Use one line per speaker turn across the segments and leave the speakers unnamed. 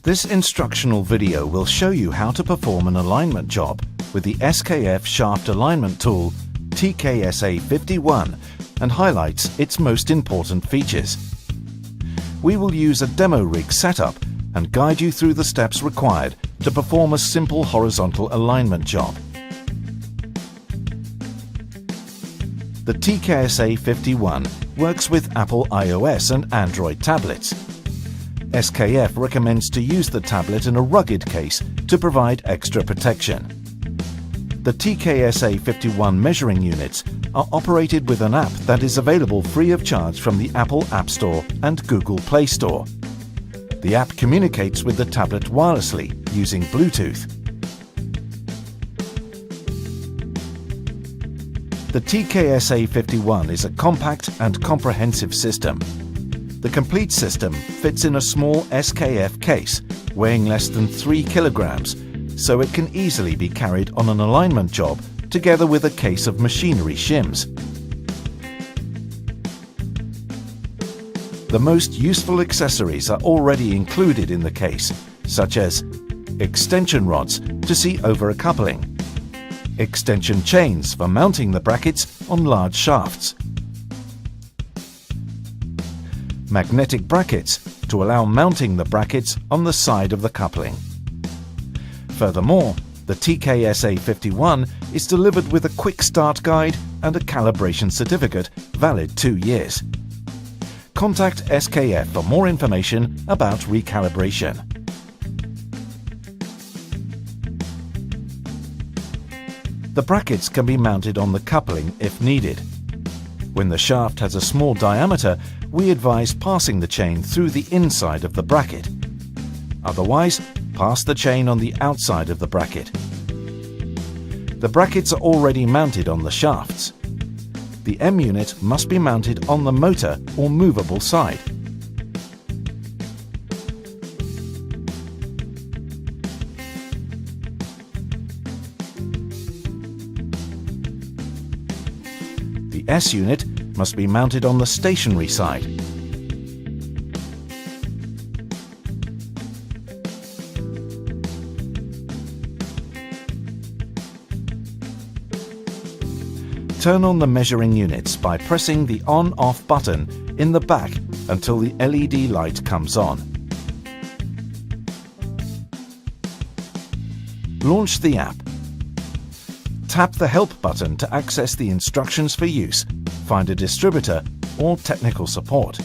This instructional video will show you how to perform an alignment job with the SKF shaft alignment tool TKSA 51 and highlights its most important features. We will use a demo rig setup and guide you through the steps required to perform a simple horizontal alignment job. The TKSA 51 works with Apple iOS and Android tablets. SKF recommends to use the tablet in a rugged case to provide extra protection. The TKSA 51 measuring units are operated with an app that is available free of charge from the Apple App Store and Google Play Store. The app communicates with the tablet wirelessly using Bluetooth. The TKSA 51 is a compact and comprehensive system. The complete system fits in a small SKF case weighing less than 3 kilograms, so it can easily be carried on an alignment job together with a case of machinery shims. The most useful accessories are already included in the case, such as extension rods to see over a coupling, extension chains for mounting the brackets on large shafts, magnetic brackets to allow mounting the brackets on the side of the coupling. Furthermore, the TKSA 51 is delivered with a quick start guide and a calibration certificate valid 2 years. Contact SKF for more information about recalibration. The brackets can be mounted on the coupling if needed. When the shaft has a small diameter, we advise passing the chain through the inside of the bracket. Otherwise, pass the chain on the outside of the bracket. The brackets are already mounted on the shafts. The M unit must be mounted on the motor or movable side. The S unit must be mounted on the stationary side. Turn on the measuring units by pressing the on-off button in the back until the LED light comes on. Launch the app. Tap the Help button to access the instructions for use, find a distributor or technical support.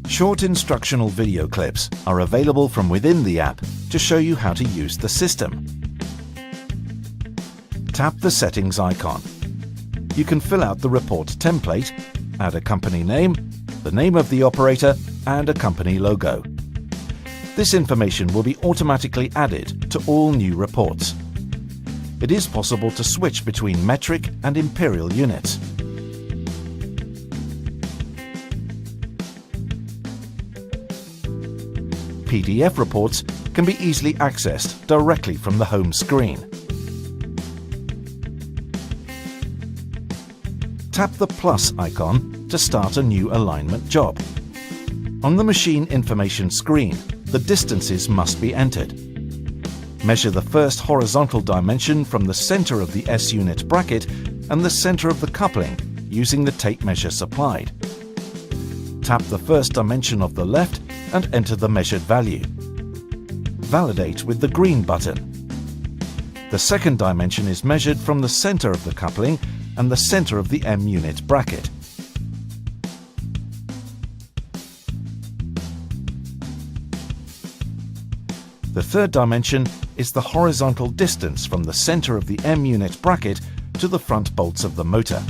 Short instructional video clips are available from within the app to show you how to use the system. Tap the settings icon. You can fill out the report template, add a company name, the name of the operator, and a company logo. This information will be automatically added to all new reports. It is possible to switch between metric and imperial units. PDF reports can be easily accessed directly from the home screen. Tap the plus icon to start a new alignment job. On the machine information screen, the distances must be entered. Measure the first horizontal dimension from the center of the S unit bracket and the center of the coupling using the tape measure supplied. Tap the first dimension of the left and enter the measured value. Validate with the green button. The second dimension is measured from the center of the coupling and the center of the M unit bracket. The third dimension is the horizontal distance from the center of the M unit bracket to the front bolts of the motor.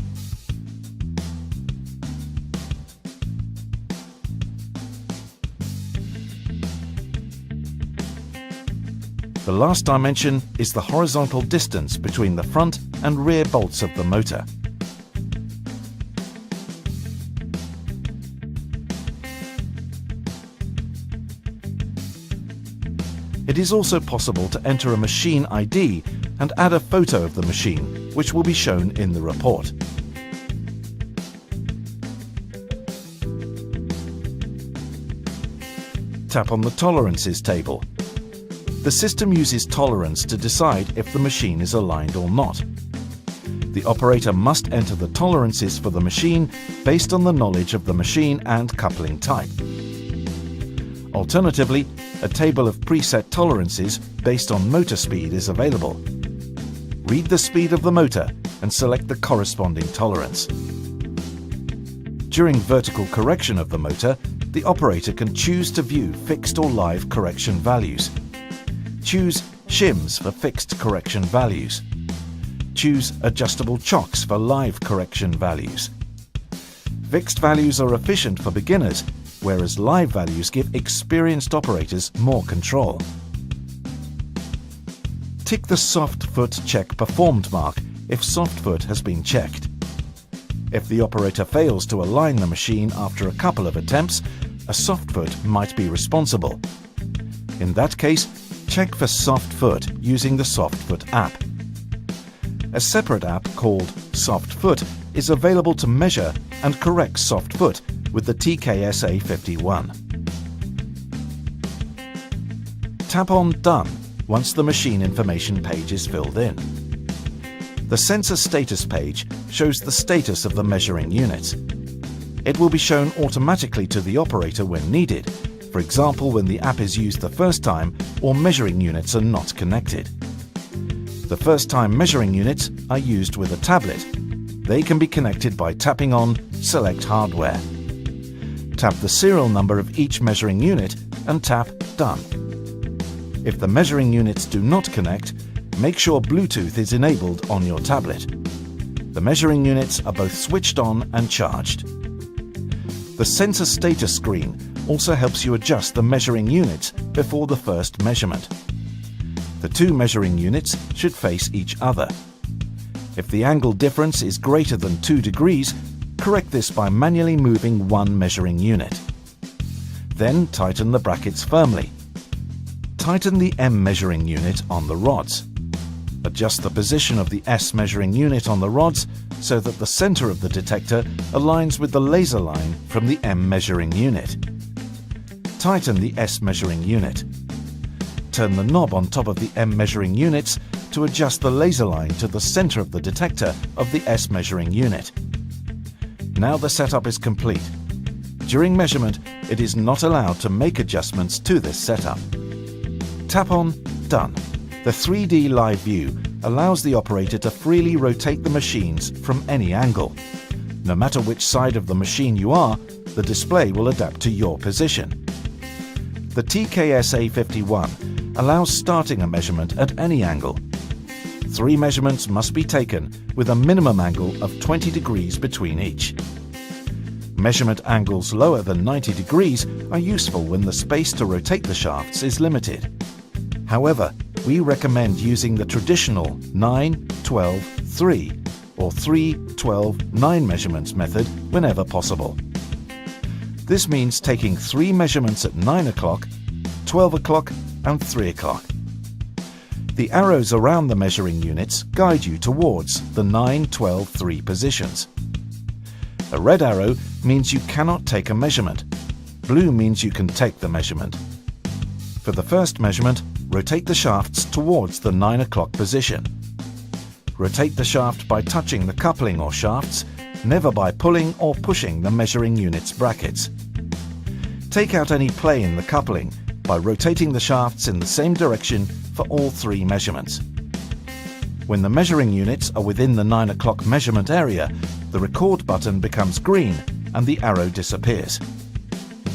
The last dimension is the horizontal distance between the front and rear bolts of the motor. It is also possible to enter a machine ID and add a photo of the machine which will be shown in the report. Tap on the Tolerances table. The system uses tolerance to decide if the machine is aligned or not. The operator must enter the tolerances for the machine based on the knowledge of the machine and coupling type. Alternatively, a table of preset tolerances based on motor speed is available. Read the speed of the motor and select the corresponding tolerance. During vertical correction of the motor, the operator can choose to view fixed or live correction values. Choose shims for fixed correction values. Choose adjustable chocks for live correction values. Fixed values are efficient for beginners, whereas live values give experienced operators more control. Tick the soft foot check performed mark if soft foot has been checked. If the operator fails to align the machine after a couple of attempts, a soft foot might be responsible. In that case, check for soft foot using the soft foot app. A separate app called Soft Foot is available to measure and correct soft foot with the TKSA 51. Tap on Done once the machine information page is filled in. The sensor status page shows the status of the measuring units. It will be shown automatically to the operator when needed, for example when the app is used the first time or measuring units are not connected. The first time measuring units are used with a tablet. They can be connected by tapping on Select Hardware. Tap the serial number of each measuring unit and tap Done. If the measuring units do not connect, make sure Bluetooth is enabled on your tablet. The measuring units are both switched on and charged. The sensor status screen also helps you adjust the measuring units before the first measurement. The two measuring units should face each other. If the angle difference is greater than 2 degrees, correct this by manually moving one measuring unit. Then tighten the brackets firmly. Tighten the M measuring unit on the rods. Adjust the position of the S measuring unit on the rods so that the center of the detector aligns with the laser line from the M measuring unit. Tighten the S measuring unit. Turn the knob on top of the M measuring units to adjust the laser line to the center of the detector of the S measuring unit. Now the setup is complete. During measurement, it is not allowed to make adjustments to this setup. Tap on Done. The 3D live view allows the operator to freely rotate the machines from any angle. No matter which side of the machine you are, the display will adapt to your position. The TKSA 51 allows starting a measurement at any angle. 3 measurements must be taken with a minimum angle of 20 degrees between each. Measurement angles lower than 90 degrees are useful when the space to rotate the shafts is limited. However, we recommend using the traditional 9-12-3 or 3-12-9 measurements method whenever possible. This means taking 3 measurements at 9 o'clock, 12 o'clock and 3 o'clock. The arrows around the measuring units guide you towards the 9-12-3 positions. A red arrow means you cannot take a measurement. Blue means you can take the measurement. For the first measurement, rotate the shafts towards the 9 o'clock position. Rotate the shaft by touching the coupling or shafts, never by pulling or pushing the measuring unit's brackets. Take out any play in the coupling by rotating the shafts in the same direction for all 3 measurements. When the measuring units are within the 9 o'clock measurement area, the record button becomes green and the arrow disappears.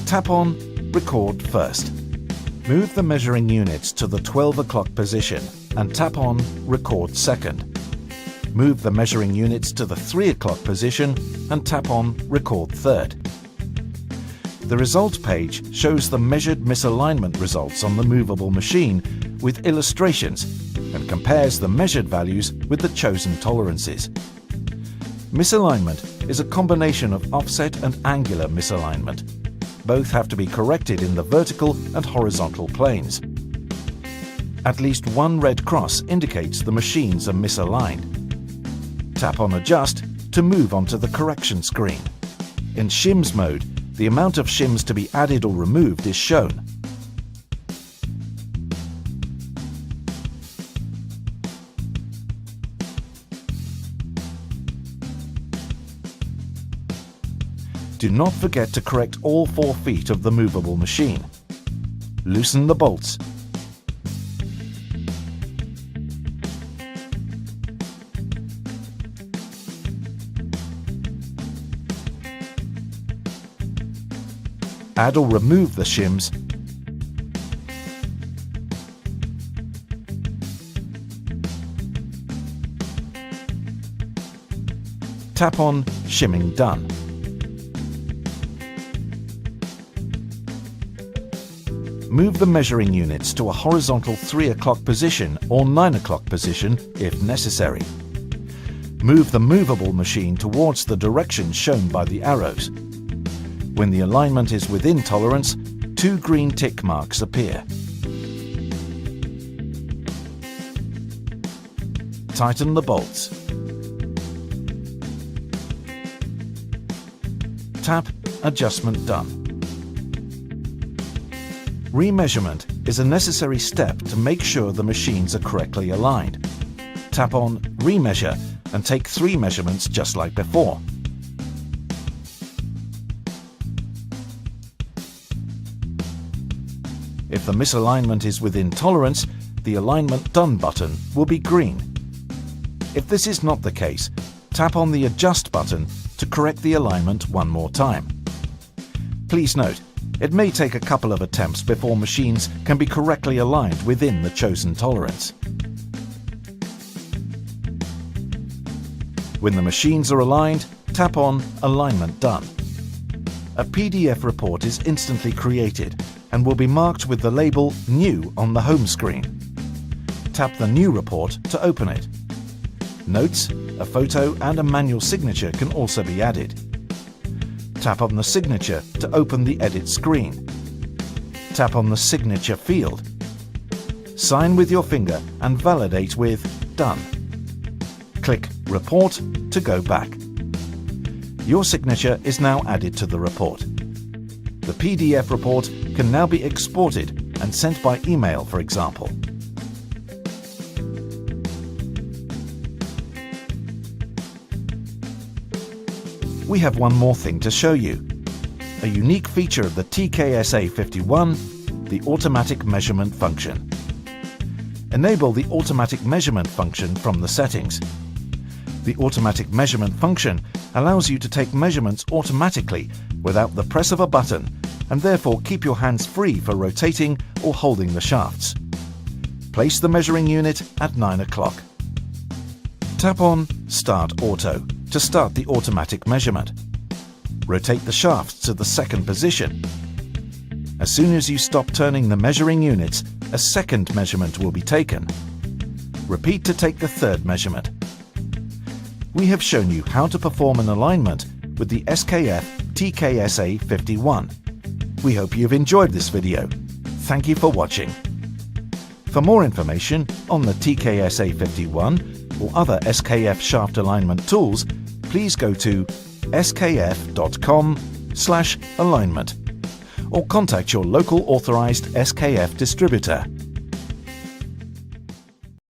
Tap on Record first. Move the measuring units to the 12 o'clock position and tap on Record second. Move the measuring units to the 3 o'clock position and tap on Record third. The result page shows the measured misalignment results on the movable machine with illustrations and compares the measured values with the chosen tolerances. Misalignment is a combination of offset and angular misalignment. Both have to be corrected in the vertical and horizontal planes. At least one red cross indicates the machines are misaligned. Tap on Adjust to move onto the correction screen. In shims mode, the amount of shims to be added or removed is shown. Do not forget to correct all 4 feet of the movable machine. Loosen the bolts. Add or remove the shims. Tap on Shimming Done. Move the measuring units to a horizontal 3 o'clock position or 9 o'clock position if necessary. Move the movable machine towards the direction shown by the arrows. When the alignment is within tolerance, 2 green tick marks appear. Tighten the bolts. Tap Adjustment Done. Remeasurement is a necessary step to make sure the machines are correctly aligned. Tap on Remeasure and take 3 measurements just like before. If the misalignment is within tolerance, the Alignment Done button will be green. If this is not the case, tap on the Adjust button to correct the alignment one more time. Please note, it may take a couple of attempts before machines can be correctly aligned within the chosen tolerance. When the machines are aligned, tap on Alignment Done. A PDF report is instantly created and will be marked with the label New on the home screen. Tap the New report to open it. Notes, a photo and a manual signature can also be added. Tap on the signature to open the edit screen. Tap on the signature field. Sign with your finger and validate with Done. Click Report to go back. Your signature is now added to the report. The PDF report can now be exported and sent by email, for example. We have one more thing to show you. A unique feature of the TKSA 51, the automatic measurement function. Enable the automatic measurement function from the settings. The automatic measurement function allows you to take measurements automatically without the press of a button and therefore keep your hands free for rotating or holding the shafts. Place the measuring unit at 9 o'clock. Tap on Start Auto to start the automatic measurement. Rotate the shafts to the 2nd position. As soon as you stop turning the measuring units, a 2nd measurement will be taken. Repeat to take the 3rd measurement. We have shown you how to perform an alignment with the SKF TKSA 51. We hope you've enjoyed this video. Thank you for watching. For more information on the TKSA 51 or other SKF shaft alignment tools, please go to skf.com/alignment or contact your local authorized SKF distributor.